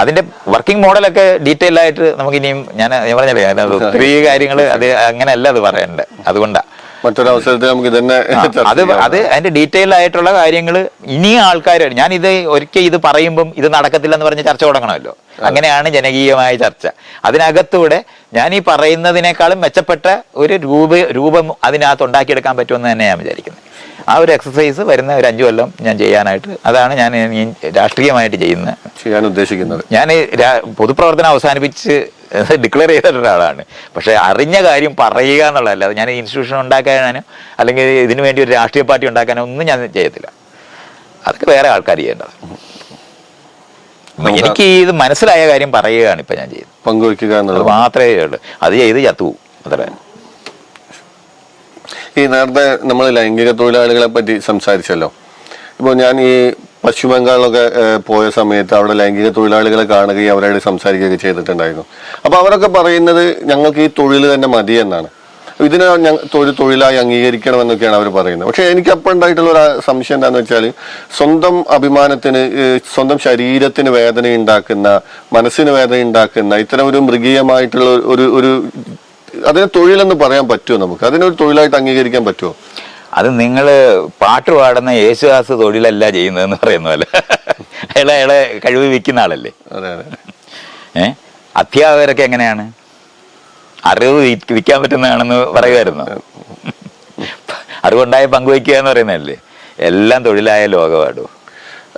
അതിന്റെ വർക്കിംഗ് മോഡലൊക്കെ ഡീറ്റെയിൽ ആയിട്ട് നമുക്ക് ഇനിയും ഞാൻ പറഞ്ഞല്ലേ ഒത്തിരി കാര്യങ്ങൾ അത് അങ്ങനെയല്ല അത് പറയണ്ടേ, അതുകൊണ്ടാ മറ്റൊരവസരത്തിൽ നമുക്ക് തന്നെ അത് അതിന്റെ ഡീറ്റെയിൽ ആയിട്ടുള്ള കാര്യങ്ങൾ ഇനിയും ആൾക്കാർ ഞാൻ ഇത് ഒരിക്കൽ ഇത് പറയുമ്പം ഇത് നടക്കത്തില്ലെന്ന് പറഞ്ഞ് ചർച്ച തുടങ്ങണമല്ലോ. അങ്ങനെയാണ് ജനകീയമായ ചർച്ച. അതിനകത്തൂടെ ഞാൻ ഈ പറയുന്നതിനേക്കാളും മെച്ചപ്പെട്ട ഒരു രൂപം അതിനകത്ത് ഉണ്ടാക്കിയെടുക്കാൻ പറ്റുമെന്ന് തന്നെ ഞാൻ വിചാരിക്കുന്നത്. ആ ഒരു എക്സസൈസ് വരുന്ന ഒരു 5 കൊല്ലം ഞാൻ ചെയ്യാനായിട്ട്, അതാണ് ഞാൻ രാഷ്ട്രീയമായിട്ട് ചെയ്യാൻ ഉദ്ദേശിക്കുന്നത്. ഞാൻ പൊതുപ്രവർത്തനം അവസാനിപ്പിച്ച് ഡിക്ലെയർ ചെയ്ത ഒരാളാണ്. പക്ഷെ അറിഞ്ഞ കാര്യം പറയുക എന്നുള്ളതല്ല. അത് ഞാൻ ഇൻസ്റ്റിറ്റ്യൂഷൻ ഉണ്ടാക്കാനോ അല്ലെങ്കിൽ ഇതിനു വേണ്ടി ഒരു രാഷ്ട്രീയ പാർട്ടി ഉണ്ടാക്കാനോ ഒന്നും ഞാൻ ചെയ്യത്തില്ല. അതൊക്കെ വേറെ ആൾക്കാർ ചെയ്യേണ്ടത്. എനിക്ക് ഇത് മനസ്സിലായ കാര്യം പറയുകയാണ് ഇപ്പൊ ഞാൻ ചെയ്യുന്നത്, പങ്കുവയ്ക്കുക എന്നുള്ളത് മാത്രമേ ഉള്ളൂ. അത് ചെയ്ത് ചത്തു അത്ര. ഈ നേരത്തെ നമ്മൾ ലൈംഗിക തൊഴിലാളികളെ പറ്റി സംസാരിച്ചല്ലോ. ഇപ്പോൾ ഞാൻ ഈ പശ്ചിമ ബംഗാളിലൊക്കെ പോയ സമയത്ത് അവിടെ ലൈംഗിക തൊഴിലാളികളെ കാണുകയും അവരോട് സംസാരിക്കുകയൊക്കെ ചെയ്തിട്ടുണ്ടായിരുന്നു. അപ്പോൾ അവരൊക്കെ പറയുന്നത് ഞങ്ങൾക്ക് ഈ തൊഴിൽ തന്നെ മതി എന്നാണ്, ഇതിനെ തൊഴിലായി അംഗീകരിക്കണമെന്നൊക്കെയാണ് അവർ പറയുന്നത്. പക്ഷെ എനിക്ക് അപ്പോൾ ഉണ്ടായിട്ടുള്ള ഒരു സംശയം എന്താണെന്ന് വെച്ചാൽ, സ്വന്തം അഭിമാനത്തിന്, സ്വന്തം ശരീരത്തിന് വേദന ഉണ്ടാക്കുന്ന, മനസ്സിന് വേദന ഉണ്ടാക്കുന്ന ഇത്തരം ഒരു മൃഗീയമായിട്ടുള്ള ഒരു അതിനെ തൊഴിലെന്ന് പറയാൻ പറ്റുമോ? നമുക്ക് അതിനൊരു തൊഴിലായിട്ട് അംഗീകരിക്കാൻ പറ്റുമോ? അത് നിങ്ങൾ പാട്ട് പാടുന്ന യേശുദാസ് തൊഴിലല്ല ചെയ്യുന്നതെന്ന് പറയുന്ന പോലെ അയാളെ കഴിവ് വിൽക്കുന്ന ആളല്ലേ. അധ്യാപകരൊക്കെ എങ്ങനെയാണ് അറിവ് വിൽക്കാൻ പറ്റുന്നതാണെന്ന് പറയുമായിരുന്നു. അറിവുണ്ടായ പങ്കുവയ്ക്കുക എന്ന് പറയുന്നതല്ലേ. എല്ലാം തൊഴിലായ ലോകമാടോ.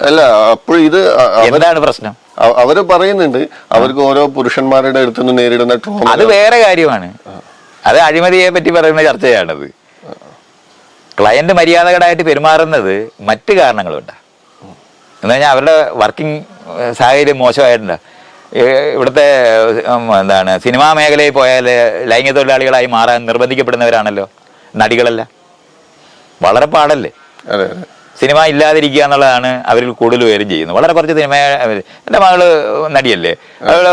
അല്ല, അപ്പോൾ ഇത് എന്താണ് പ്രശ്നം? അവര് പറയുന്നുണ്ട് അവർക്ക് ഓരോ പുരുഷന്മാരുടെ അടുത്തുനിന്ന് നേരിടുന്ന ട്രോമ. അത് വേറെ കാര്യമാണ്. അത് അഴിമതിയെ പറ്റി പറയുന്ന ചർച്ചയാണത്. ക്ലയന്റ് മര്യാദകരായിട്ട് പെരുമാറുന്നത് മറ്റു കാരണങ്ങളുണ്ട്. എന്ന് പറഞ്ഞാൽ അവരുടെ വർക്കിംഗ് സാഹചര്യം മോശമായിട്ടുണ്ട്. ഇവിടുത്തെ സിനിമാ മേഖലയിൽ പോയാൽ ലൈംഗിക തൊഴിലാളികളായി മാറാൻ നിർബന്ധിക്കപ്പെടുന്നവരാണല്ലോ നടികളല്ല. വളരെ പാടല്ലേ. സിനിമ ഇല്ലാതിരിക്കുക എന്നുള്ളതാണ് അവരിൽ കൂടുതൽ പേരും ചെയ്യുന്നത്. വളരെ കുറച്ച് സിനിമ, എൻ്റെ മകള് നടിയല്ലേ, അവള്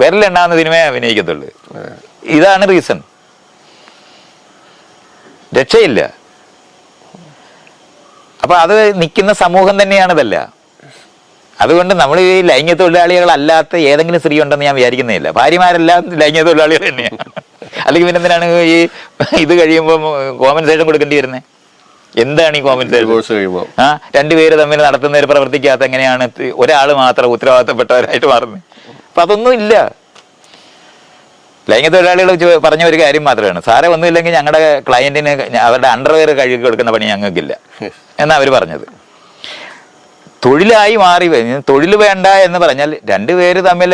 വിരലെണ്ണാവുന്ന സിനിമയെ അഭിനയിക്കത്തുള്ളൂ. ഇതാണ് റീസൺ. രക്ഷയില്ല. അപ്പൊ അത് നിൽക്കുന്ന സമൂഹം തന്നെയാണിതല്ല. അതുകൊണ്ട് നമ്മൾ ഈ ലൈംഗിക തൊഴിലാളികളല്ലാത്ത ഏതെങ്കിലും സ്ത്രീ ഉണ്ടെന്ന് ഞാൻ വിചാരിക്കുന്നില്ല. ഭാര്യമാരെല്ലാം ലൈംഗിക തൊഴിലാളികൾ തന്നെയാണ്. അല്ലെങ്കിൽ പിന്നെ എന്തിനാണ് ഈ ഇത് കഴിയുമ്പോൾ കോമ്പൻസേഷൻ കൊടുക്കേണ്ടി വരുന്നത്? എന്താണ് ഈ കോമ്പൻസേഷൻ? രണ്ടുപേര് തമ്മിൽ നടത്തുന്ന ഒരു പ്രവർത്തിക്കാത്ത എങ്ങനെയാണ് ഒരാൾ മാത്രം ഉത്തരവാദിത്തപ്പെട്ടവരായിട്ട് മാറുന്നത്? അപ്പൊ അതൊന്നും ഇല്ല. ലൈംഗിക തൊഴിലാളികൾ പറഞ്ഞ ഒരു കാര്യം മാത്രമാണ്, സാറേ ഒന്നുമില്ലെങ്കിൽ ഞങ്ങളുടെ ക്ലയന്റിന് അവരുടെ അണ്ടർവെയർ കഴുകി കൊടുക്കുന്ന പണി ഞങ്ങൾക്കില്ല എന്നാ അവർ പറഞ്ഞത്. തൊഴിലായി മാറി. തൊഴിൽ വേണ്ട എന്ന് പറഞ്ഞാൽ രണ്ടുപേര് തമ്മിൽ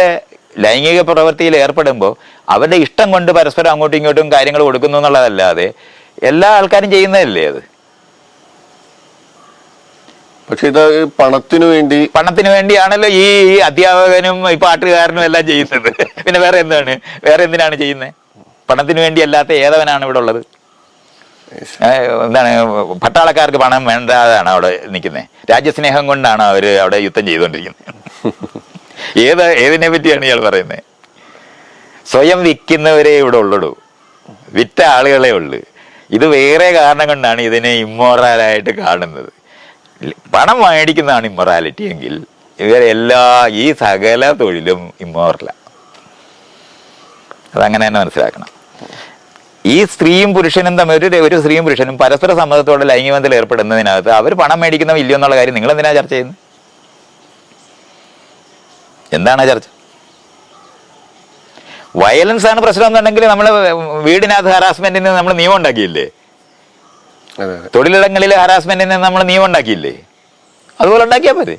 ലൈംഗിക പ്രവൃത്തിയിൽ ഏർപ്പെടുമ്പോൾ അവരുടെ ഇഷ്ടം കൊണ്ട് പരസ്പരം അങ്ങോട്ടും ഇങ്ങോട്ടും കാര്യങ്ങൾ കൊടുക്കുന്നു എന്നുള്ളതല്ലാതെ എല്ലാ ആൾക്കാരും ചെയ്യുന്നതല്ലേ അത്. പക്ഷെ ഇത് പണത്തിനു വേണ്ടിയാണല്ലോ ഈ അധ്യാപകനും ഈ പാട്ടുകാരനും എല്ലാം ചെയ്യുന്നത്. പിന്നെ വേറെ എന്തിനാണ് ചെയ്യുന്നത്? പണത്തിന് വേണ്ടി അല്ലാത്ത ഏതവനാണ് ഇവിടെ ഉള്ളത്? പട്ടാളക്കാർക്ക് പണം വേണ്ടാതാണ് അവിടെ നിൽക്കുന്നത്. രാജ്യസ്നേഹം കൊണ്ടാണ് അവര് അവിടെ യുദ്ധം ചെയ്തുകൊണ്ടിരിക്കുന്നത്. ഏതിനെ പറ്റിയാണ് ഇയാൾ പറയുന്നത്? സ്വയം വിൽക്കുന്നവരെ ഇവിടെ ഉള്ളൂ, വിറ്റ ആളുകളെ ഉള്ളു. ഇത് വേറെ കാരണം കൊണ്ടാണ് ഇതിനെ ഇമ്മോറാലായിട്ട് കാണുന്നത്. പണം മേടിക്കുന്നതാണ് ഇമ്മൊറാലിറ്റി എങ്കിൽ ഈ സകല തൊഴിലും ഇമ്മോറല. അതങ്ങനെ തന്നെ മനസ്സിലാക്കണം. ഈ സ്ത്രീയും പുരുഷനും തമ്മിൽ ഒരു സ്ത്രീയും പുരുഷനും പരസ്പര സമ്മതത്തോടെ ലൈംഗികബന്ധത്തിൽ ഏർപ്പെടുന്നതിനകത്ത് അവർ പണം മേടിക്കുന്നോ ഇല്ലയോ എന്നുള്ള കാര്യം നിങ്ങൾ എന്തിനാ ചർച്ച ചെയ്യുന്നത്? എന്താണ് ചർച്ച? വയലൻസ് ആണ് പ്രശ്നം എന്നുണ്ടെങ്കിൽ നമ്മൾ വീടിനകത്ത് ഹറാസ്മെന്റിന് നമ്മൾ നിയമം ഉണ്ടാക്കിയില്ലേ? തൊഴിലിടങ്ങളിൽ ഹറാസ്മെന്റിന് നമ്മൾ നിയമം ഉണ്ടാക്കിയില്ലേ? അതുപോലെ ഉണ്ടാക്കിയാൽ പോരെ.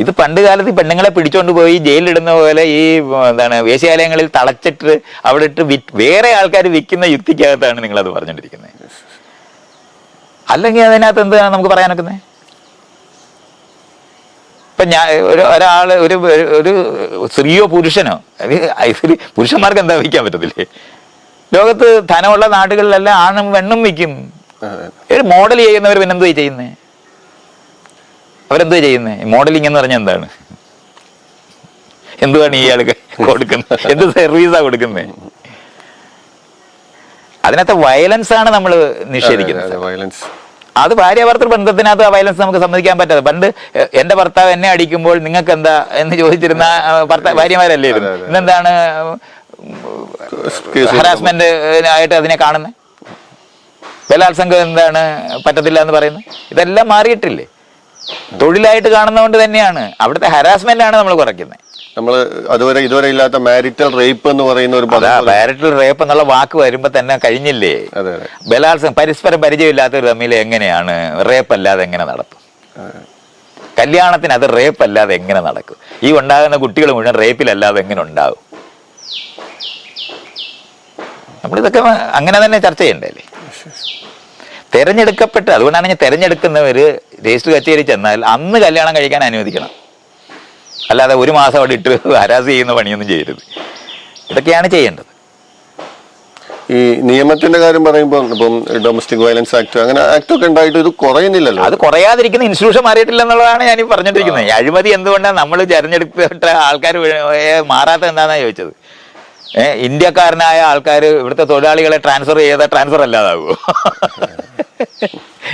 ഇത് പണ്ട് കാലത്ത് ഈ പെണ്ണുങ്ങളെ പിടിച്ചോണ്ട് പോയി ജയിലിലിടുന്ന പോലെ ഈ വേശ്യാലയങ്ങളിൽ തളച്ചിട്ട് അവിടെ ഇട്ട് വേറെ ആൾക്കാർ വിൽക്കുന്ന യുക്തിക്കകത്താണ് നിങ്ങളത് പറഞ്ഞുകൊണ്ടിരിക്കുന്നത്. അല്ലെങ്കിൽ അതിനകത്ത് എന്താണ് നമുക്ക് പറയാനൊക്കുന്നത്? ഇപ്പൊ ഒരാള് ഒരു സ്ത്രീയോ പുരുഷനോ, പുരുഷന്മാർക്ക് എന്താ വിൽക്കാൻ പറ്റത്തില്ലേ? ലോകത്ത് ധനമുള്ള നാടുകളിലെല്ലാം ആണും പെണ്ണും വിൽക്കും. ഒരു മോഡൽ ചെയ്യുന്നവർ പിന്നെന്തോ ചെയ്യുന്നേ? അവരെന്തോ ചെയ്യുന്നേ? മോഡലിംഗ് എന്ന് പറഞ്ഞാൽ എന്താണ്? എന്തുവാണ് ഇയാൾക്ക് കൊടുക്കുന്നത്? എന്ത് സർവീസാ കൊടുക്കുന്നേ? അതിനകത്ത് വയലൻസ് ആണ് നമ്മൾ നിഷേധിക്കുന്നത്. അത് ഭാര്യാഭർത്തൃ ബന്ധത്തിനകത്ത് വയലൻസ് നമുക്ക് സമ്മതിക്കാൻ പറ്റാതെ. പണ്ട് എന്റെ ഭർത്താവ് എന്നെ അടിക്കുമ്പോൾ നിങ്ങൾക്ക് എന്താ എന്ന് ചോദിച്ചിരുന്ന ഭാര്യമാരല്ലേ ഇത്? ഇന്നെന്താണ് ഹരാസ്മെന്റ് ആയിട്ട് അതിനെ കാണുന്നത്? ബലാത്സംഗം എന്താണ് പറ്റത്തില്ല എന്ന് പറയുന്നത്? ഇതെല്ലാം മാറിയിട്ടില്ലേ? തൊഴിലായിട്ട് കാണുന്നതുകൊണ്ട് തന്നെയാണ് അവിടുത്തെ ഹരാസ്മെന്റ് ആണ് നമ്മൾ കുറയ്ക്കുന്നത്. നമ്മൾ ഇതുവരെ ഇല്ലാത്ത മാരിറ്റൽ റേപ്പ് എന്ന് പറയുന്ന ഒരു മാരിറ്റൽ റേപ്പ് എന്നുള്ള വാക്ക് വരുമ്പോ തന്നെ കഴിഞ്ഞില്ലേ? ബലാത്സംഗം പരസ്പരം പരിചയമില്ലാത്തവർ തമ്മിൽ എങ്ങനെയാണ് റേപ്പ് അല്ലാതെ എങ്ങനെ നടത്തും? കല്യാണത്തിന് അത് റേപ്പ് അല്ലാതെ എങ്ങനെ നടക്കും? ഈ ഉണ്ടാകുന്ന കുട്ടികൾ മുഴുവൻ റേപ്പിലല്ലാതെ എങ്ങനെ ഉണ്ടാവും? നമ്മളിതൊക്കെ അങ്ങനെ തന്നെ ചർച്ച ചെയ്യണ്ടല്ലേ? തെരഞ്ഞെടുക്കപ്പെട്ട, അതുകൊണ്ടാണ് ഞാൻ തെരഞ്ഞെടുക്കുന്നവര് രജിസ്റ്റർ കച്ചേരി ചെന്നാൽ അന്ന് കല്യാണം കഴിക്കാൻ അനുവദിക്കണം. അല്ലാതെ ഒരു മാസം അവിടെ ഇട്ട് ഹരാസ് ചെയ്യുന്ന പണിയൊന്നും ചെയ്യരുത്. ഇതൊക്കെയാണ് ചെയ്യേണ്ടത്. ഈ നിയമത്തിന്റെ കാര്യം പറയുമ്പോൾ ഇപ്പം ഡൊമസ്റ്റിക് വയലൻസ് ആക്ട് അങ്ങനെ ആക്ട് ഒക്കെ ഉണ്ടായിട്ട് ഇത് കുറയുന്നില്ലല്ലോ. അത് കുറയാതിരിക്കുന്ന ഇൻസ്റ്റിറ്റ്യൂഷൻ മാറിയിട്ടില്ല എന്നുള്ളതാണ് ഞാൻ പറഞ്ഞിട്ടിരിക്കുന്നത്. അഴിമതി എന്തുകൊണ്ടാണ് നമ്മൾ തെരഞ്ഞെടുക്കപ്പെട്ട ആൾക്കാർ മാറാത്തത് എന്താണെന്നാണ് ചോദിച്ചത്. ഇന്ത്യക്കാരനായ ആൾക്കാർ ഇവിടുത്തെ തൊഴിലാളികളെ ട്രാൻസ്ഫർ ചെയ്താൽ ട്രാൻസ്ഫർ അല്ലാതാകുമോ?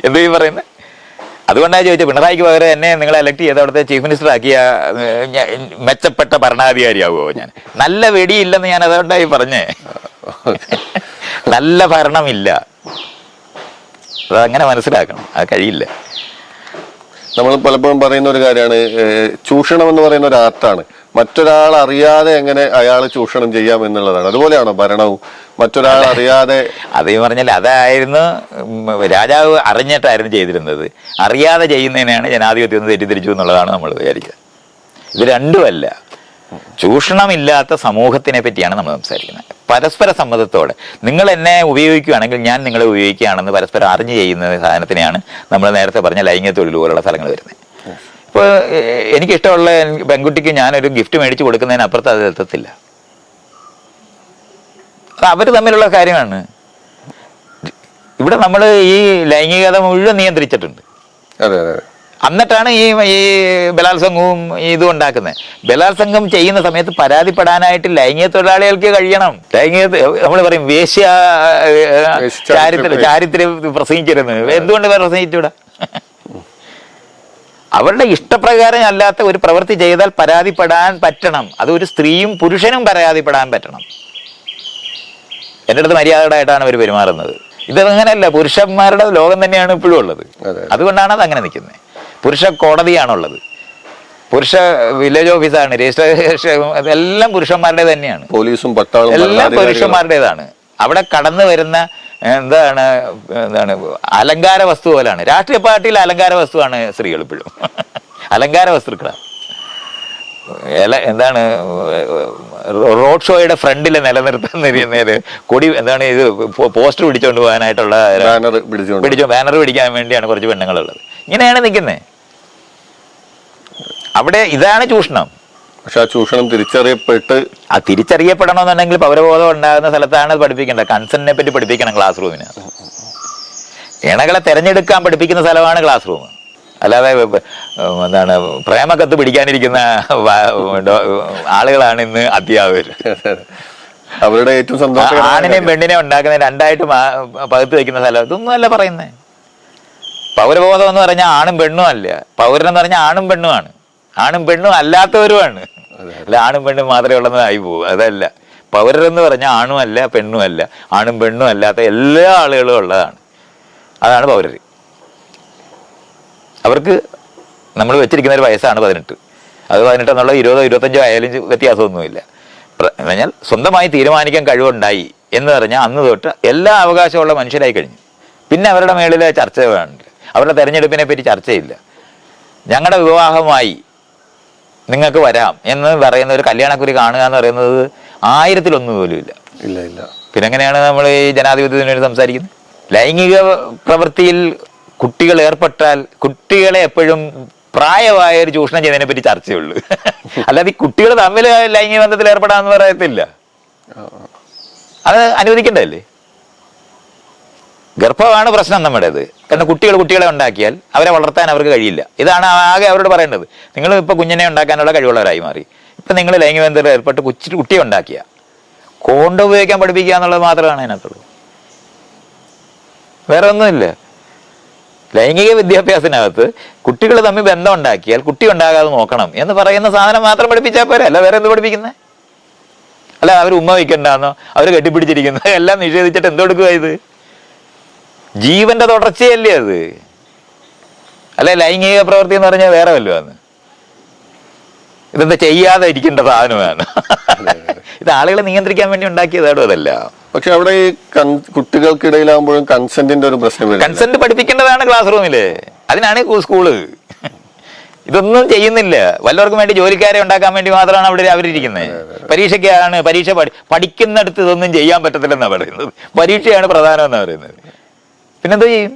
എന്ത് ഈ പറയുന്നത്? അതുകൊണ്ടാണ് ചോദിച്ചത്. പിണറായിക്ക് പകരം എന്നെ നിങ്ങൾ എലക്ട് ചെയ്ത് അവിടുത്തെ ചീഫ് മിനിസ്റ്റർ ആക്കിയ മെച്ചപ്പെട്ട ഭരണാധികാരിയാവുമോ ഞാൻ? നല്ല വെടിയില്ലെന്ന് ഞാൻ അതുകൊണ്ടായി പറഞ്ഞേ. നല്ല ഭരണമില്ല, അതങ്ങനെ മനസ്സിലാക്കണം. അത് കഴിയില്ല. നമ്മൾ പലപ്പോഴും പറയുന്ന ഒരു കാര്യമാണ്, ചൂഷണം എന്ന് പറയുന്ന ഒരു ആർട്ടാണ്. മറ്റൊരാൾ അറിയാതെ എങ്ങനെ അയാൾ ചൂഷണം ചെയ്യാം എന്നുള്ളതാണ്. അതുപോലെയാണോ ഭരണവും? മറ്റൊരാൾ അറിയാതെ, അതേ പറഞ്ഞാൽ അതായിരുന്നു രാജാവ് അറിഞ്ഞിട്ടായിരുന്നു ചെയ്തിരുന്നത്. അറിയാതെ ചെയ്യുന്നതിനാണ് ജനാധിപത്യം എന്ന് തെറ്റിദ്ധരിച്ചു എന്നുള്ളതാണ് നമ്മൾ വിചാരിക്കുക. ഇത് രണ്ടുമല്ല. ചൂഷണമില്ലാത്ത സമൂഹത്തിനെ പറ്റിയാണ് നമ്മൾ സംസാരിക്കുന്നത്. പരസ്പര സമ്മതത്തോടെ നിങ്ങൾ എന്നെ ഉപയോഗിക്കുകയാണെങ്കിൽ ഞാൻ നിങ്ങളെ ഉപയോഗിക്കുകയാണെന്ന് പരസ്പരം അറിഞ്ഞ് ചെയ്യുന്ന സാധനത്തിനെയാണ് നമ്മൾ നേരത്തെ പറഞ്ഞ ലൈംഗിക തൊഴിൽ പോലുള്ള സ്ഥലങ്ങൾ വരുന്നത്. ഇപ്പോൾ എനിക്കിഷ്ടമുള്ള പെൺകുട്ടിക്ക് ഞാനൊരു ഗിഫ്റ്റ് മേടിച്ച് കൊടുക്കുന്നതിനപ്പുറത്ത് അത് എത്തത്തില്ല. അവർ തമ്മിലുള്ള കാര്യമാണ്. ഇവിടെ നമ്മൾ ഈ ലൈംഗികത മുഴുവൻ നിയന്ത്രിച്ചിട്ടുണ്ട്. എന്നിട്ടാണ് ഈ ബലാത്സംഗവും ഇതും ഉണ്ടാക്കുന്നത്. ബലാത്സംഗം ചെയ്യുന്ന സമയത്ത് പരാതിപ്പെടാനായിട്ട് ലൈംഗിക തൊഴിലാളികൾക്ക് കഴിയണം. നമ്മൾ പറയും വേശ്യ ചാരിത്രം പ്രസംഗിച്ചിരുന്നത്. എന്തുകൊണ്ട് പ്രസംഗിച്ചൂടാ? അവരുടെ ഇഷ്ടപ്രകാരം അല്ലാത്ത ഒരു പ്രവൃത്തി ചെയ്താൽ പരാതിപ്പെടാൻ പറ്റണം. അത് ഒരു സ്ത്രീയും പുരുഷനും പരാതിപ്പെടാൻ പറ്റണം. എൻ്റെ അടുത്ത് മര്യാദകളായിട്ടാണ് അവർ പെരുമാറുന്നത്. ഇതങ്ങനെയല്ല. പുരുഷന്മാരുടെ ലോകം തന്നെയാണ് ഇപ്പോഴും ഉള്ളത്. അതുകൊണ്ടാണ് അത് അങ്ങനെ നിൽക്കുന്നത്. പുരുഷ കോടതിയാണുള്ളത്, പുരുഷ വില്ലേജ് ഓഫീസാണ്, രജിസ്ട്രേഷൻ, അതെല്ലാം പുരുഷന്മാരുടെ തന്നെയാണ്. പോലീസും പട്ടാളവും എല്ലാം പുരുഷന്മാരുടേതാണ്. അവിടെ കടന്നു വരുന്ന എന്താണ് അലങ്കാര വസ്തു പോലാണ്. രാഷ്ട്രീയ പാർട്ടിയിൽ അലങ്കാര വസ്തുവാണ് സ്ത്രീകൾ ഇപ്പോഴും. അലങ്കാര വസ്തുക്കളാണ്. എന്താണ് റോഡ് ഷോയുടെ ഫ്രണ്ടിൽ നിലനിർത്തുന്ന കൊടി, എന്താണ് ഇത് പോസ്റ്റർ പിടിച്ചോണ്ട് പോകാനായിട്ടുള്ള ബാനർ പിടിക്കാൻ വേണ്ടിയാണ് കുറച്ച് പെണ്ണുങ്ങളുള്ളത്. ഇങ്ങനെയാണ് നിൽക്കുന്നത്. അവിടെ ഇതാണ് ചൂഷണം. പക്ഷെ ആ ചൂഷണം തിരിച്ചറിയപ്പെടണമെന്നുണ്ടെങ്കിൽ പൗരബോധം ഉണ്ടാകുന്ന സ്ഥലത്താണ് പഠിപ്പിക്കേണ്ടത്. കൺസെന്റിനെ പറ്റി പഠിപ്പിക്കണം ക്ലാസ് റൂമിന്. ഇണകളെ തെരഞ്ഞെടുക്കാൻ പഠിപ്പിക്കുന്ന സ്ഥലമാണ് ക്ലാസ് റൂം. അല്ലാതെ എന്താണ് പ്രേമക്കത്ത് പിടിക്കാനിരിക്കുന്ന ആളുകളാണ് ഇന്ന് അധ്യാപകർ. അവരുടെ ഏറ്റവും സന്തോഷം ആണിനെയും പെണ്ണിനെയും ഉണ്ടാക്കുന്ന രണ്ടായിട്ട് പകുത്ത് വയ്ക്കുന്ന സ്ഥലം. ഇതൊന്നും അല്ല പറയുന്നത്. പൗരബോധം എന്ന് പറഞ്ഞാൽ ആണും പെണ്ണും അല്ല. പൗരനെന്ന് പറഞ്ഞാൽ ആണും പെണ്ണുമാണ്. ആണും പെണ്ണും അല്ലാത്തവരുമാണ്. അല്ല ആണും പെണ്ണും മാത്രമേ ഉള്ളതായി പോകും. അതല്ല. പൗരരെന്ന് പറഞ്ഞാൽ ആണും അല്ല പെണ്ണും അല്ല, ആണും പെണ്ണും അല്ലാത്ത എല്ലാ ആളുകളും ഉള്ളതാണ്. അതാണ് പൗരർ. അവർക്ക് നമ്മൾ വെച്ചിരിക്കുന്ന ഒരു വയസ്സാണ് 18. അത് 18 എന്നുള്ള 20, 25 ആയാലും വ്യത്യാസമൊന്നുമില്ല. എന്ന് പറഞ്ഞാൽ സ്വന്തമായി തീരുമാനിക്കാൻ കഴിവുണ്ടായി എന്ന് പറഞ്ഞാൽ അന്ന് തൊട്ട് എല്ലാ അവകാശമുള്ള മനുഷ്യരായി കഴിഞ്ഞു. പിന്നെ അവരുടെ മേളിലെ ചർച്ച വേണ്ട. അവരുടെ തെരഞ്ഞെടുപ്പിനെ പറ്റി ചർച്ചയില്ല. ഞങ്ങളുടെ വിവാഹമായി നിങ്ങൾക്ക് വരാം എന്ന് പറയുന്ന ഒരു കല്യാണക്കുറി കാണുക എന്ന് പറയുന്നത് 1000-1 പോലും ഇല്ല. പിന്നെ എങ്ങനെയാണ് നമ്മൾ ഈ ജനാധിപത്യത്തിന് വേണ്ടി സംസാരിക്കുന്നത്? ലൈംഗിക പ്രവൃത്തിയിൽ കുട്ടികൾ ഏർപ്പെട്ടാൽ കുട്ടികളെ എപ്പോഴും പ്രായമായ ഒരു ചൂഷണം ചെയ്യുന്നതിനെ പറ്റി ചർച്ചയുള്ളൂ. അല്ലാതെ ഈ കുട്ടികൾ തമ്മിൽ ലൈംഗിക ബന്ധത്തിൽ ഏർപ്പെടാന്ന് പറയത്തില്ല. അത് അനുവദിക്കേണ്ടതല്ലേ? ഗർഭമാണ് പ്രശ്നം നമ്മുടേത്. കാരണം കുട്ടികളെ ഉണ്ടാക്കിയാൽ അവരെ വളർത്താൻ അവർക്ക് കഴിയില്ല. ഇതാണ് ആകെ അവരോട് പറയേണ്ടത്. നിങ്ങൾ ഇപ്പോൾ കുഞ്ഞിനെ ഉണ്ടാക്കാനുള്ള കഴിവുള്ളവരായി മാറി. ഇപ്പം നിങ്ങൾ ലൈംഗിക ബന്ധത്തിൽ ഏർപ്പെട്ട് കുട്ടിയെ ഉണ്ടാക്കിയ കോണ്ടം ഉപയോഗിക്കാൻ പഠിപ്പിക്കുക എന്നുള്ളത് മാത്രമാണ് അതിനകത്തുള്ളൂ. വേറെ ഒന്നുമില്ല. ലൈംഗിക വിദ്യാഭ്യാസത്തിനകത്ത് കുട്ടികൾ തമ്മിൽ ബന്ധം ഉണ്ടാക്കിയാൽ കുട്ടി ഉണ്ടാകാതെ നോക്കണം എന്ന് പറയുന്ന സാധനം മാത്രം പഠിപ്പിച്ചാൽ പോരെ, അല്ല വേറെ എന്ത് പഠിപ്പിക്കുന്നത്? അല്ല അവർ ഉമ്മ വയ്ക്കണ്ടെന്നോ അവർ കെട്ടിപ്പിടിച്ചിരിക്കുന്നത് എല്ലാം നിഷേധിച്ചിട്ട് എന്തെടുക്കുക ഇത്? ജീവന്റെ തുടർച്ചയല്ലേ അത്? അല്ലെ ലൈംഗിക പ്രവൃത്തി എന്ന് പറഞ്ഞാൽ വേറെ വല്ലതുമാണ്. ഇതെന്താ ചെയ്യാതെ ഇരിക്കേണ്ട സാധനമാണ്. ഇത് ആളുകളെ നിയന്ത്രിക്കാൻ വേണ്ടി ഉണ്ടാക്കിയതാണോ? അതല്ല. പക്ഷെ അവിടെ ഈ കുട്ടികൾക്കിടയിലാകുമ്പോഴും കൺസെന്റിന്റെ ഒരു പ്രശ്നം വരും. കൺസെന്റ് പഠിപ്പിക്കേണ്ടതാണ് ക്ലാസ് റൂമില്, അതിനാണ് സ്കൂള്. ഇതൊന്നും ചെയ്യുന്നില്ല. വല്ലവർക്കും വേണ്ടി ജോലിക്കാരെ ഉണ്ടാക്കാൻ വേണ്ടി മാത്രമാണ് അവിടെ അവരിയ്ക്കുന്നത്. പരീക്ഷയ്ക്കാണ് പരീക്ഷ പഠിക്കുന്നിടത്ത് ഇതൊന്നും ചെയ്യാൻ പറ്റത്തില്ലെന്നാണ് പറയുന്നത്. പരീക്ഷയാണ് പ്രധാനമെന്നാണ് പറയുന്നത്. പിന്നെന്തോ ചെയ്യും?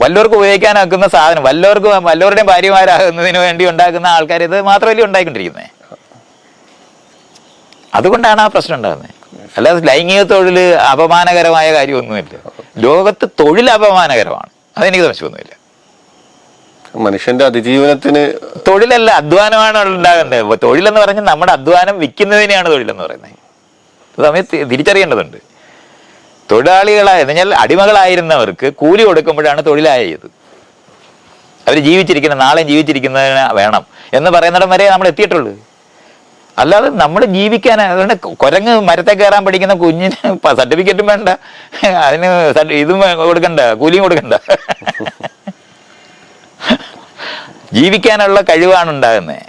വല്ലവർക്കും ഉപയോഗിക്കാനാക്കുന്ന സാധനം വല്ലവരുടെയും ഭാര്യമാരാകുന്നതിന് വേണ്ടി ഉണ്ടാക്കുന്ന ആൾക്കാർ ഇത് മാത്രമല്ലേ ഉണ്ടായിക്കൊണ്ടിരിക്കുന്നത്. അതുകൊണ്ടാണ് ആ പ്രശ്നം ഉണ്ടാകുന്നത്. അല്ലാതെ ലൈംഗിക തൊഴിൽ അപമാനകരമായ കാര്യമൊന്നുമില്ല. ലോകത്ത് തൊഴിൽ അപമാനകരമാണ്, അതെനിക്ക് സംശയമൊന്നുമില്ല. മനുഷ്യന്റെ അതിജീവനത്തിന് തൊഴിലല്ല, അധ്വാനമാണ് ഉണ്ടാകേണ്ടത്. തൊഴിലെന്ന് പറഞ്ഞാൽ നമ്മുടെ അധ്വാനം വിൽക്കുന്നതിനെയാണ് തൊഴിലെന്ന് പറയുന്നത്. സമയം തിരിച്ചറിയേണ്ടതുണ്ട്. തൊഴിലാളികളായ എന്നാൽ അടിമകളായിരുന്നവർക്ക് കൂലി കൊടുക്കുമ്പോഴാണ് തൊഴിലായത്. അവർ ജീവിച്ചിരിക്കുന്ന നാളെയും ജീവിച്ചിരിക്കുന്നതിന് വേണം എന്ന് പറയുന്നിടം വരെ നമ്മൾ എത്തിയിട്ടുള്ളൂ. അല്ലാതെ നമ്മൾ ജീവിക്കാൻ അതുകൊണ്ട് കുരങ്ങ് മരത്തെ കയറാൻ പഠിക്കുന്ന കുഞ്ഞിന് സർട്ടിഫിക്കറ്റും വേണ്ട, അതിന് ഇതും കൊടുക്കണ്ട, കൂലിയും കൊടുക്കണ്ട. ജീവിക്കാനുള്ള കഴിവാണ് ഉണ്ടാകുന്നത്.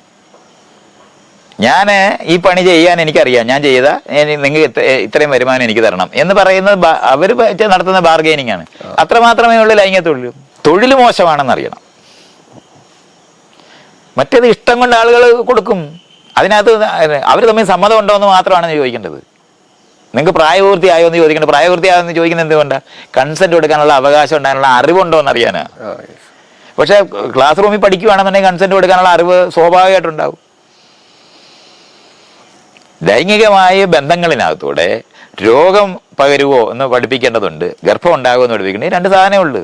ഞാൻ ഈ പണി ചെയ്യാൻ എനിക്കറിയാം, ഞാൻ ചെയ്ത നിങ്ങൾക്ക് ഇത്രയും വരുമാനം എനിക്ക് തരണം എന്ന് പറയുന്നത് അവർ നടത്തുന്ന ബാർഗെയിനിങ് ആണ്. അത്രമാത്രമേ ഉള്ളൂ ലൈംഗിക തൊഴിൽ. തൊഴിൽ മോശമാണെന്നറിയണം. മറ്റേത് ഇഷ്ടം കൊണ്ട് ആളുകൾ കൊടുക്കും. അതിനകത്ത് അവർ തമ്മിൽ സമ്മതം ഉണ്ടോ എന്ന് മാത്രമാണ് ചോദിക്കേണ്ടത്. നിങ്ങൾക്ക് പ്രായപൂർത്തിയായോ എന്ന് ചോദിക്കേണ്ടത്. പ്രായപൂർത്തിയായോ എന്ന് ചോദിക്കുന്നത് എന്തുകൊണ്ടാണ്? കൺസെന്റ് കൊടുക്കാനുള്ള അവകാശം ഉണ്ടാകാനുള്ള അറിവുണ്ടോ എന്ന് അറിയാനാ. പക്ഷെ ക്ലാസ് റൂമിൽ പഠിക്കുകയാണെന്നുണ്ടെങ്കിൽ കൺസെന്റ് കൊടുക്കാനുള്ള അറിവ് സ്വാഭാവികമായിട്ടുണ്ടാവും. ലൈംഗികമായ ബന്ധങ്ങളിനകത്തൂടെ രോഗം പകരുവോ എന്ന് പഠിപ്പിക്കേണ്ടതുണ്ട്, ഗർഭം ഉണ്ടാകുമോ എന്ന് പഠിപ്പിക്കേണ്ടത്. രണ്ട് സാധനമേ ഉള്ളൂ.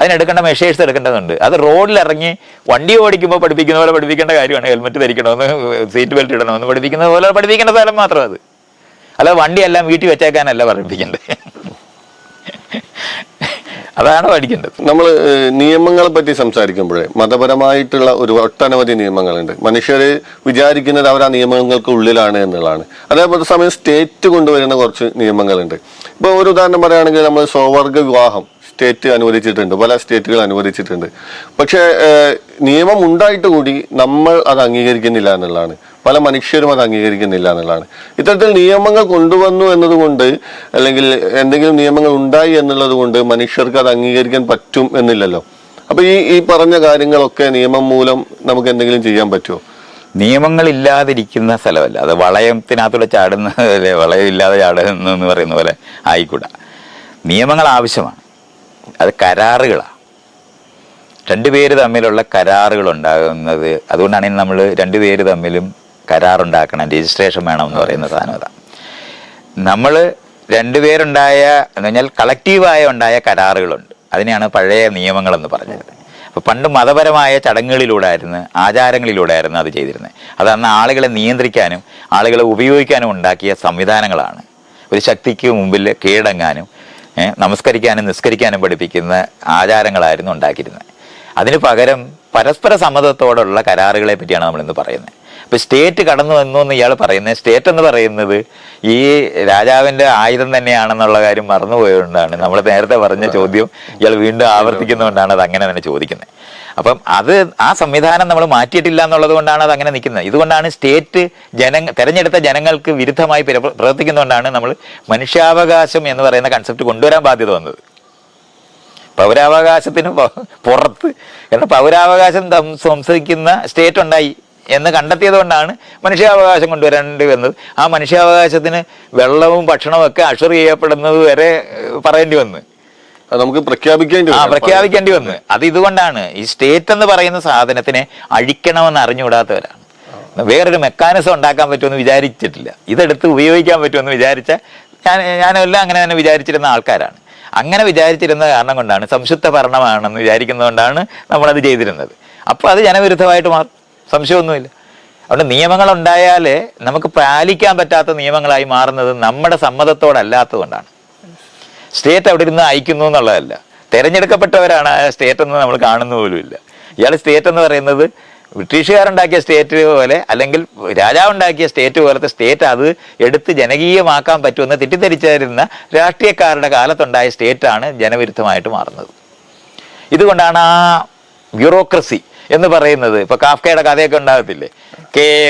അതിനെടുക്കേണ്ട മെഷേഴ്സ് എടുക്കേണ്ടതുണ്ട്. അത് റോഡിലിറങ്ങി വണ്ടി ഓടിക്കുമ്പോൾ പഠിപ്പിക്കുന്ന പോലെ പഠിപ്പിക്കേണ്ട കാര്യമാണ്. ഹെൽമെറ്റ് ധരിക്കണമെന്ന്, സീറ്റ് ബെൽറ്റ് ഇടണമെന്ന് പഠിപ്പിക്കുന്ന പോലെ പഠിപ്പിക്കേണ്ട സ്ഥലം മാത്രം അത്. അല്ലാതെ വണ്ടിയെല്ലാം വീട്ടിൽ വെച്ചേക്കാനല്ല പഠിപ്പിക്കേണ്ടത്. അതാണ് പഠിക്കേണ്ടത്. നമ്മൾ നിയമങ്ങളെ പറ്റി സംസാരിക്കുമ്പോഴേ മതപരമായിട്ടുള്ള ഒട്ടനവധി നിയമങ്ങളുണ്ട്. മനുഷ്യർ വിചാരിക്കുന്നത് അവർ ആ നിയമങ്ങൾക്ക് ഉള്ളിലാണ് എന്നുള്ളതാണ്. അതേപോലെ സമയം സ്റ്റേറ്റ് കൊണ്ടുവരുന്ന കുറച്ച് നിയമങ്ങളുണ്ട്. ഇപ്പോൾ ഒരു ഉദാഹരണം പറയുകയാണെങ്കിൽ നമ്മൾ സ്വവർഗ വിവാഹം സ്റ്റേറ്റ് അനുവദിച്ചിട്ടുണ്ട്, പല സ്റ്റേറ്റുകൾ അനുവദിച്ചിട്ടുണ്ട്. പക്ഷേ നിയമം ഉണ്ടായിട്ട് കൂടി നമ്മൾ അത് അംഗീകരിക്കുന്നില്ല എന്നുള്ളതാണ്. പല മനുഷ്യരും അത് അംഗീകരിക്കുന്നില്ല എന്നുള്ളതാണ്. ഇത്തരത്തിൽ നിയമങ്ങൾ കൊണ്ടുവന്നു എന്നതുകൊണ്ട് അല്ലെങ്കിൽ എന്തെങ്കിലും നിയമങ്ങൾ ഉണ്ടായി എന്നുള്ളത് കൊണ്ട് മനുഷ്യർക്ക് അത് അംഗീകരിക്കാൻ പറ്റും എന്നില്ലല്ലോ. അപ്പൊ ഈ പറഞ്ഞ കാര്യങ്ങളൊക്കെ നിയമം മൂലം നമുക്ക് എന്തെങ്കിലും ചെയ്യാൻ പറ്റുമോ? നിയമങ്ങൾ ഇല്ലാതിരിക്കുന്ന സ്ഥലമല്ല അത്. വളയത്തിനകത്തൂടെ ചാടുന്ന വളയം ഇല്ലാതെ ചാടുന്നു എന്ന് പറയുന്ന പോലെ ആയിക്കൂടാ. നിയമങ്ങൾ ആവശ്യമാണ്. അത് കരാറുകളാണ്. രണ്ടുപേര് തമ്മിലുള്ള കരാറുകൾ ഉണ്ടാകുന്നത്. അതുകൊണ്ടാണ് നമ്മൾ രണ്ടുപേര് തമ്മിലും കരാറുണ്ടാക്കണം, രജിസ്ട്രേഷൻ വേണം എന്ന് പറയുന്ന സാധനം അതാണ്. നമ്മൾ രണ്ടുപേരുണ്ടായ എന്ന് പറഞ്ഞാൽ കളക്റ്റീവായ ഉണ്ടായ കരാറുകളുണ്ട്. അതിനെയാണ് പഴയ നിയമങ്ങളെന്ന് പറഞ്ഞത്. അപ്പോൾ പണ്ട് മതപരമായ ചടങ്ങുകളിലൂടെ ആയിരുന്നു, ആചാരങ്ങളിലൂടെ ആയിരുന്നു അത് ചെയ്തിരുന്നത്. അത് അന്ന് ആളുകളെ നിയന്ത്രിക്കാനും ആളുകളെ ഉപയോഗിക്കാനും ഉണ്ടാക്കിയ സംവിധാനങ്ങളാണ്. ഒരു ശക്തിക്ക് മുമ്പിൽ കീഴടങ്ങാനും നമസ്കരിക്കാനും നിസ്കരിക്കാനും പഠിപ്പിക്കുന്ന ആചാരങ്ങളായിരുന്നു ഉണ്ടാക്കിയിരുന്നത്. അതിന് പകരം പരസ്പര സമ്മതത്തോടുള്ള കരാറുകളെ പറ്റിയാണ് നമ്മളിന്ന് പറയുന്നത്. ഇപ്പം സ്റ്റേറ്റ് കടന്നു വന്നു എന്ന് ഇയാൾ പറയുന്നത്, സ്റ്റേറ്റ് എന്ന് പറയുന്നത് ഈ രാജാവിൻ്റെ ആയുധം തന്നെയാണെന്നുള്ള കാര്യം മറന്നുപോയതുകൊണ്ടാണ് നമ്മൾ നേരത്തെ പറഞ്ഞ ചോദ്യം ഇയാൾ വീണ്ടും ആവർത്തിക്കുന്നതുകൊണ്ടാണ് അത് അങ്ങനെ തന്നെ ചോദിക്കുന്നത്. അപ്പം അത് ആ സംവിധാനം നമ്മൾ മാറ്റിയിട്ടില്ല എന്നുള്ളത് കൊണ്ടാണ് അത് അങ്ങനെ നിൽക്കുന്നത്. ഇതുകൊണ്ടാണ് സ്റ്റേറ്റ് തെരഞ്ഞെടുത്ത ജനങ്ങൾക്ക് വിരുദ്ധമായി പ്രവർത്തിക്കുന്നതുകൊണ്ടാണ് നമ്മൾ മനുഷ്യാവകാശം എന്ന് പറയുന്ന കൺസെപ്റ്റ് കൊണ്ടുവരാൻ ബാധ്യത വന്നത്. പൗരാവകാശത്തിന് പുറത്ത് കാരണം പൗരാവകാശം സംസാരിക്കുന്ന സ്റ്റേറ്റ് ഉണ്ടായി എന്ന് കണ്ടെത്തിയത് കൊണ്ടാണ് മനുഷ്യാവകാശം കൊണ്ടുവരേണ്ടി വന്നത്. ആ മനുഷ്യാവകാശത്തിന് വെള്ളവും ഭക്ഷണവും ഒക്കെ അഷർ ചെയ്യപ്പെടുന്നത് വരെ പറയേണ്ടി വന്നു. നമുക്ക് പ്രഖ്യാപിക്കേണ്ടി വന്നു. അത് ഇതുകൊണ്ടാണ് ഈ സ്റ്റേറ്റ് എന്ന് പറയുന്ന സാധനത്തിനെ അഴിക്കണമെന്ന് അറിഞ്ഞുകൂടാത്തവരാണ്. വേറൊരു മെക്കാനിസം ഉണ്ടാക്കാൻ പറ്റുമെന്ന് വിചാരിച്ചിട്ടില്ല. ഇതെടുത്ത് ഉപയോഗിക്കാൻ പറ്റുമെന്ന് വിചാരിച്ച ഞാനെല്ലാം അങ്ങനെ തന്നെ വിചാരിച്ചിരുന്ന ആൾക്കാരാണ്. അങ്ങനെ വിചാരിച്ചിരുന്ന കാരണം കൊണ്ടാണ്, സംശുദ്ധ ഭരണമാണെന്ന് വിചാരിക്കുന്നതുകൊണ്ടാണ് നമ്മളത് ചെയ്തിരുന്നത്. അപ്പോൾ അത് ജനവിരുദ്ധമായിട്ട് മാറും, സംശയമൊന്നുമില്ല. അതുകൊണ്ട് നിയമങ്ങൾ ഉണ്ടായാൽ നമുക്ക് പാലിക്കാൻ പറ്റാത്ത നിയമങ്ങളായി മാറുന്നത് നമ്മുടെ സമ്മതത്തോടല്ലാത്തത് കൊണ്ടാണ്. സ്റ്റേറ്റ് അവിടെ ഇരുന്ന് അയക്കുന്നു എന്നുള്ളതല്ല, തെരഞ്ഞെടുക്കപ്പെട്ടവരാണ് ആ സ്റ്റേറ്റ് എന്ന് നമ്മൾ കാണുന്ന പോലുമില്ല. ഇയാൾ സ്റ്റേറ്റ് എന്ന് പറയുന്നത് ബ്രിട്ടീഷുകാരുണ്ടാക്കിയ സ്റ്റേറ്റ് പോലെ, അല്ലെങ്കിൽ രാജാവുണ്ടാക്കിയ സ്റ്റേറ്റ് പോലത്തെ സ്റ്റേറ്റ് അത് എടുത്ത് ജനകീയമാക്കാൻ പറ്റുമെന്ന് തെറ്റിദ്ധരിച്ചിരുന്ന രാഷ്ട്രീയക്കാരുടെ കാലത്തുണ്ടായ സ്റ്റേറ്റാണ് ജനവിരുദ്ധമായിട്ട് മാറുന്നത്. ഇതുകൊണ്ടാണ് ആ ബ്യൂറോക്രസി എന്ന് പറയുന്നത്. ഇപ്പൊ കാഫ്കയുടെ കഥയൊക്കെ ഉണ്ടാകത്തില്ലേ,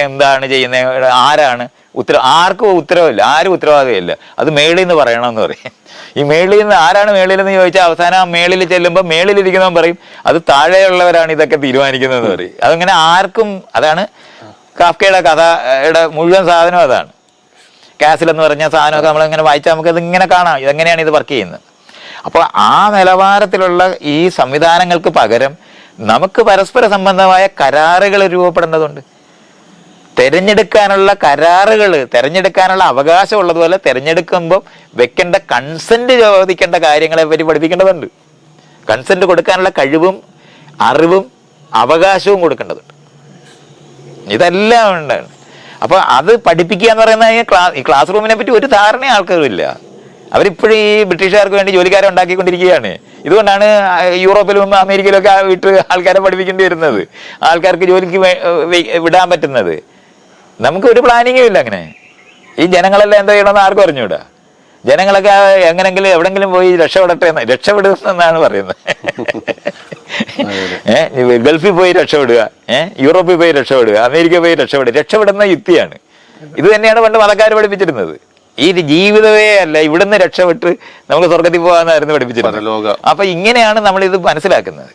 എന്താണ് ചെയ്യുന്നത്, ആരാണ് ആർക്കും ഉത്തരവില്ല, ആരും ഉത്തരവാദിയല്ല, അത് മേളിൽ നിന്ന് പറയണമെന്ന് പറയും. ഈ മേളിൽ നിന്ന് ആരാണ് മേളിൽ നിന്ന് ചോദിച്ചാൽ അവസാനം ആ മേളിൽ ചെല്ലുമ്പോൾ മേളിലിരിക്കുന്നവൻ പറയും അത് താഴെയുള്ളവരാണ് ഇതൊക്കെ തീരുമാനിക്കുന്നതെന്ന് പറയും. അതങ്ങനെ ആർക്കും, അതാണ് കാഫ്കയുടെ കഥയുടെ മുഴുവൻ സാധനം അതാണ്. കാസിൽ എന്ന് പറഞ്ഞ സാധനമൊക്കെ നമ്മളിങ്ങനെ വായിച്ചാൽ നമുക്കത് ഇങ്ങനെ കാണാം ഇതെങ്ങനെയാണ് ഇത് വർക്ക് ചെയ്യുന്നത്. അപ്പോൾ ആ നിലവാരത്തിലുള്ള ഈ സംവിധാനങ്ങൾക്ക് പകരം നമുക്ക് പരസ്പര സംബന്ധമായ കരാറുകൾ രൂപപ്പെടേണ്ടതുണ്ട്. തെരഞ്ഞെടുക്കാനുള്ള കരാറുകൾ, തെരഞ്ഞെടുക്കാനുള്ള അവകാശം ഉള്ളതുപോലെ തെരഞ്ഞെടുക്കുമ്പോൾ വെക്കേണ്ട കൺസെന്റ് ചോദിക്കേണ്ട കാര്യങ്ങളെ പറ്റി പഠിപ്പിക്കേണ്ടതുണ്ട്. കൺസെന്റ് കൊടുക്കാനുള്ള കഴിവും അറിവും അവകാശവും കൊടുക്കേണ്ടതുണ്ട്. ഇതെല്ലാം ഉണ്ടാണ്. അപ്പൊ അത് പഠിപ്പിക്കുക എന്ന് പറയുന്നത് ഈ ക്ലാസ് റൂമിനെ പറ്റി ഒരു ധാരണ ആൾക്കാരില്ല. അവരിപ്പോഴും ഈ ബ്രിട്ടീഷുകാർക്ക് വേണ്ടി ജോലിക്കാരെ ഉണ്ടാക്കിക്കൊണ്ടിരിക്കുകയാണ്. ഇതുകൊണ്ടാണ് യൂറോപ്പിലും അമേരിക്കയിലും ഒക്കെ വിട്ട് ആൾക്കാരെ പഠിപ്പിക്കേണ്ടി വരുന്നത്, ആൾക്കാർക്ക് ജോലിക്ക് വിടാൻ പറ്റുന്നത്. നമുക്ക് ഒരു പ്ലാനിങ്ങും ഇല്ല. അങ്ങനെ ഈ ജനങ്ങളെല്ലാം എന്താ ചെയ്യണമെന്ന് ആർക്കും അറിഞ്ഞൂടാ. ജനങ്ങളൊക്കെ എങ്ങനെങ്കിലും എവിടെങ്കിലും പോയി രക്ഷപ്പെടുമെന്നാണ് പറയുന്നത്. ഗൾഫിൽ പോയി രക്ഷപ്പെടുക, യൂറോപ്പിൽ പോയി രക്ഷപ്പെടുക, അമേരിക്കയിൽ പോയി രക്ഷപ്പെടുന്ന യുക്തിയാണ്. ഇത് തന്നെയാണ് പണ്ട് മതക്കാർ പഠിപ്പിച്ചിരുന്നത്. ഈ ജീവിതമേ അല്ല, ഇവിടുന്ന് രക്ഷപ്പെട്ട് നമുക്ക് സ്വർഗത്തിൽ പോകാന്നായിരുന്നു പഠിപ്പിച്ചിരുന്നത്. അപ്പൊ ഇങ്ങനെയാണ് നമ്മൾ ഇത് മനസ്സിലാക്കുന്നത്.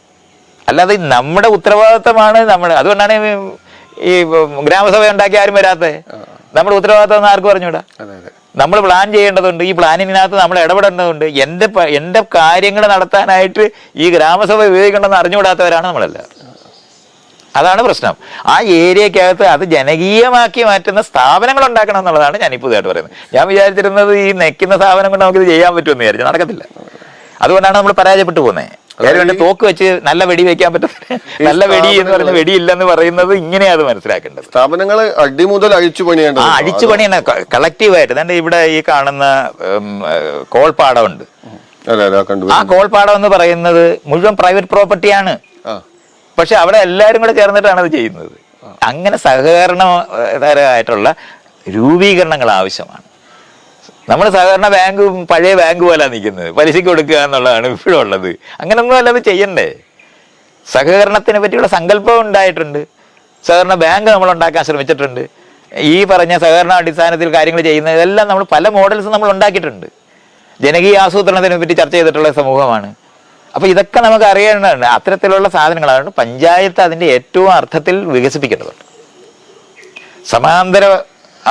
അല്ലാതെ നമ്മുടെ ഉത്തരവാദിത്തമാണ് അതുകൊണ്ടാണ് ഈ ഗ്രാമസഭ ഉണ്ടാക്കി ആരും വരാത്തത്. നമ്മുടെ ഉത്തരവാദിത്തം എന്ന് ആർക്കും പറഞ്ഞൂടാ. നമ്മൾ പ്ലാൻ ചെയ്യേണ്ടതുണ്ട്. ഈ പ്ലാനിനകത്ത് നമ്മൾ ഇടപെടേണ്ടതുണ്ട്. എന്റെ കാര്യങ്ങൾ നടത്താനായിട്ട് ഈ ഗ്രാമസഭ ഉപയോഗിക്കണമെന്ന് അറിഞ്ഞുകൂടാത്തവരാണ് നമ്മളെല്ലാം. അതാണ് പ്രശ്നം. ആ ഏരിയക്കകത്ത് അത് ജനകീയമാക്കി മാറ്റുന്ന സ്ഥാപനങ്ങൾ ഉണ്ടാക്കണം എന്നുള്ളതാണ് ഞാൻ ഇപ്പോൾ ഇതായിട്ട് പറയുന്നത്. ഞാൻ വിചാരിച്ചിരുന്നത് ഈ നെക്കുന്ന സ്ഥാപനം കൊണ്ട് നമുക്കിത് ചെയ്യാൻ പറ്റുമെന്ന് വിചാരിച്ചു. നടക്കത്തില്ല. അതുകൊണ്ടാണ് നമ്മൾ പരാജയപ്പെട്ടു പോകുന്നത്. വേണ്ടി തോക്ക് വെച്ച് നല്ല വെടി വെക്കാൻ പറ്റത്തില്ല. നല്ല വെടി എന്ന് പറയുന്ന വെടിയില്ലെന്ന് പറയുന്നത് ഇങ്ങനെയാണ് അത് മനസ്സിലാക്കേണ്ടത്. സ്ഥാപനങ്ങൾ അടിമുതൽ അഴിച്ചു പണിയേണ്ടത്. അഴിച്ചു പണിയാണ് കളക്റ്റീവായിട്ട്. തന്നെ ഇവിടെ ഈ കാണുന്ന കോൾപ്പാടമുണ്ട്. ആ കോൾപ്പാടം എന്ന് പറയുന്നത് മുഴുവൻ പ്രൈവറ്റ് പ്രോപ്പർട്ടിയാണ്. പക്ഷെ അവിടെ എല്ലാവരും കൂടെ ചേർന്നിട്ടാണ് അത് ചെയ്യുന്നത്. അങ്ങനെ സഹകരണപരമായിട്ടുള്ള രൂപീകരണങ്ങൾ ആവശ്യമാണ്. നമ്മൾ സഹകരണ ബാങ്ക് പഴയ ബാങ്ക് പോലെ നിൽക്കുന്നത്, പലിശയ്ക്ക് കൊടുക്കുക എന്നുള്ളതാണ് ഇപ്പോഴും ഉള്ളത്. അങ്ങനൊന്നും അല്ല അത് ചെയ്യണ്ടേ. സഹകരണത്തിനെ പറ്റിയുള്ള സങ്കല്പം ഉണ്ടായിട്ടുണ്ട്. സഹകരണ ബാങ്ക് നമ്മൾ ഉണ്ടാക്കാൻ ശ്രമിച്ചിട്ടുണ്ട്. ഈ പറഞ്ഞ സഹകരണ അടിസ്ഥാനത്തിൽ കാര്യങ്ങൾ ചെയ്യുന്നതെല്ലാം നമ്മൾ പല മോഡൽസ് നമ്മൾ ഉണ്ടാക്കിയിട്ടുണ്ട്. ജനകീയ ആസൂത്രണത്തിനെ പറ്റി ചർച്ച ചെയ്തിട്ടുള്ള സമൂഹമാണ്. അപ്പൊ ഇതൊക്കെ നമുക്ക് അറിയേണ്ടതുണ്ട്. അത്തരത്തിലുള്ള സാധനങ്ങളാണ് പഞ്ചായത്ത് അതിന്റെ ഏറ്റവും അർത്ഥത്തിൽ വികസിപ്പിക്കേണ്ടതുണ്ട്. സമാന്തര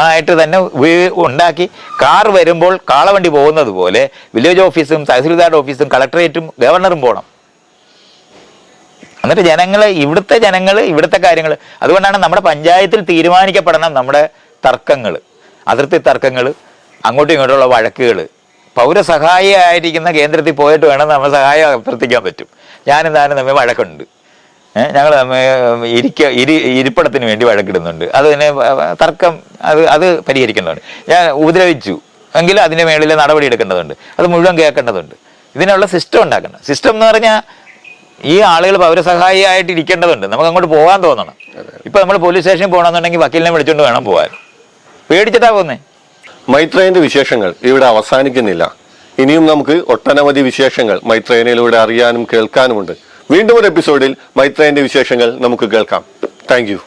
ആയിട്ട് തന്നെ ഉണ്ടാക്കി കാർ വരുമ്പോൾ കാളവണ്ടി പോകുന്നത് പോലെ വില്ലേജ് ഓഫീസും തഹസിൽദാരുടെ ഓഫീസും കളക്ടറേറ്റും ഗവർണറും പോകണം. എന്നിട്ട് ഇവിടുത്തെ കാര്യങ്ങൾ. അതുകൊണ്ടാണ് നമ്മുടെ പഞ്ചായത്തിൽ തീരുമാനിക്കപ്പെടണം നമ്മുടെ തർക്കങ്ങൾ, അതിർത്തി തർക്കങ്ങൾ, അങ്ങോട്ടും ഇങ്ങോട്ടുള്ള വഴക്കുകൾ. പൗരസഹായിയായിരിക്കുന്ന കേന്ദ്രത്തിൽ പോയിട്ട് വേണം നമ്മൾ സഹായം അഭ്യർത്ഥിക്കാൻ പറ്റും. ഞാനും താനും തമ്മിൽ വഴക്കുണ്ട്, ഞങ്ങൾ ഇരിപ്പിടത്തിന് വേണ്ടി വഴക്കിടുന്നുണ്ട്, അതിന് തർക്കം അത് പരിഹരിക്കേണ്ടതുണ്ട്. ഞാൻ ഉപദ്രവിച്ചു എങ്കിൽ അതിൻ്റെ മേളിൽ നടപടി എടുക്കേണ്ടതുണ്ട്, അത് മുഴുവൻ കേൾക്കേണ്ടതുണ്ട്. ഇതിനുള്ള സിസ്റ്റം ഉണ്ടാക്കണം. സിസ്റ്റം എന്ന് പറഞ്ഞാൽ ഈ ആളുകൾ പൗരസഹായിയായിട്ട് ഇരിക്കേണ്ടതുണ്ട്. നമുക്ക് അങ്ങോട്ട് പോകാൻ തോന്നണം. ഇപ്പൊ നമ്മൾ പോലീസ് സ്റ്റേഷനിൽ പോകണമെന്നുണ്ടെങ്കിൽ വക്കീലിനെ വിളിച്ചുകൊണ്ട് വേണം പോകാൻ. പേടിച്ചിട്ടാ പോകുന്നേ. മൈത്രേയന്റെ വിശേഷങ്ങൾ ഇവിടെ അവസാനിക്കുന്നില്ല. ഇനിയും നമുക്ക് ഒട്ടനവധി വിശേഷങ്ങൾ മൈത്രേയനിലൂടെ അറിയാനും കേൾക്കാനുമുണ്ട്. വീണ്ടും ഒരു എപ്പിസോഡിൽ മൈത്രേയന്റെ വിശേഷങ്ങൾ നമുക്ക് കേൾക്കാം. Thank you.